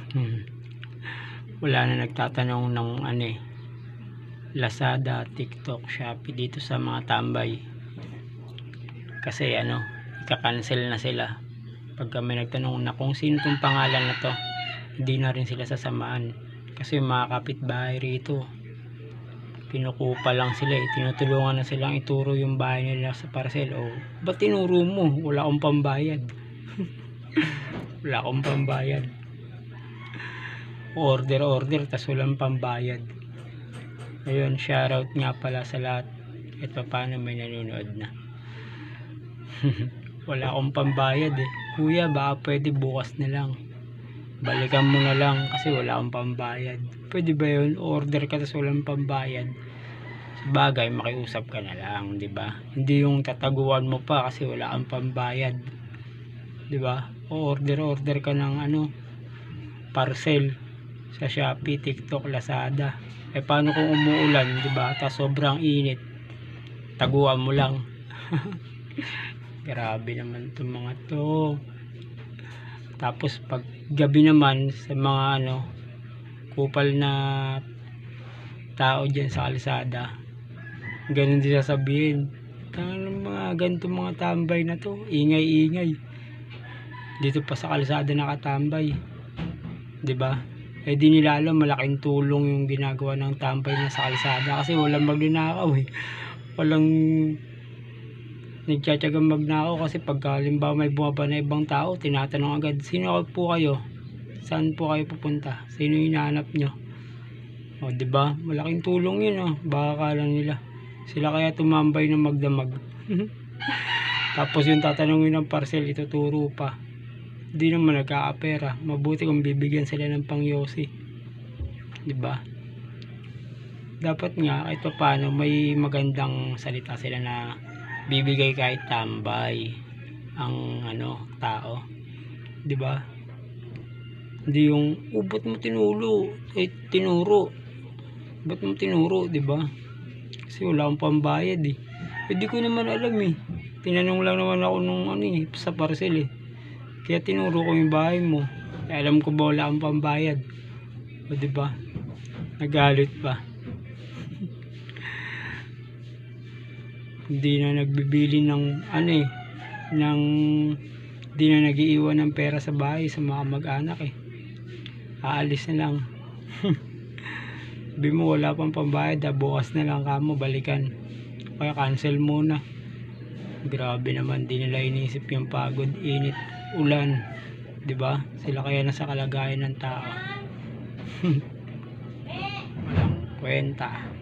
Hmm. Wala na nagtatanong ng ano eh, Lazada, TikTok, Shopee dito sa mga tambay. Kasi ano, ika-cancel na sila. Pag kami nagtanong na kung sino tong pangalan na to, hindi na rin sila sasamaan. Kasi yung mga kapitbahay rito, pinukupa lang sila eh. Tinutulungan na silang ituro yung bahay nila sa parcel. O, ba't tinuro mo? Wala akong pambayad. Wala akong pambayad. Order, tas walang pambayad. Ayun, shoutout nga pala sa lahat. At paano may nanonood na. Wala akong pambayad eh. Kuya, baka pwede bukas na lang. Balikan mo na lang kasi wala akong pambayad. Pwede ba yun? Order ka tas walang pambayad. Sabagay, makiusap ka na lang, di ba? Hindi yung tataguan mo pa kasi wala kang pambayad. Di ba? O order ka ng ano, parcel sa Shopee, TikTok, Lazada. Eh paano kung umuulan, di ba? Tas sobrang init. Taguan mo lang. Grabe naman itong mga to. Tapos pag gabi naman sa mga ano, kupal na tao dyan sa kalsada, ganun din sasabihin. Tangang mga ganito mga tambay na to, ingay dito pa sa kalsada nakatambay, di ba? Eh di nila alam malaking tulong yung ginagawa ng tambay na sa kalsada kasi walang magnanakaw eh. Walang nagtsatsagang magnakaw kasi pagka halimbawa may bumaba na ibang tao, tinatanong agad, sino po kayo? Saan po kayo pupunta? Sino yung hinahanap nyo? O diba? Malaking tulong yun oh. Baka kala nila sila kaya tumambay ng magdamag. Tapos yung tatanungin ng parcel, ituturo pa. Hindi naman nagkakapera. Mabuti kung bibigyan sila ng pangyosi. Diba? Dapat nga kahit paano may magandang salita sila na bibigay kahit tambay ang ano tao, di ba? Hindi yung ba't mo tinuro, ba't mo tinuro, di ba? Kasi wala akong pambayad eh. Hindi ko naman alam eh, tinanong lang naman ako nung ano eh, sa parcel eh, kaya tinuro ko yung bahay mo. Kaya alam ko ba wala akong pambayad? O di ba? Nagalit pa. Hindi na nagbibili ng ano eh, hindi na nag-iiwan ng pera sa bahay sa mga mag-anak eh. Aalis na lang. Sabi mo wala pang pambayad, bukas na lang kamo balikan. Kaya cancel muna. Grabe naman, di nila iniisip yung pagod, init, ulan, 'di ba? Sila kaya nasa kalagayan ng tao. Walang kwenta.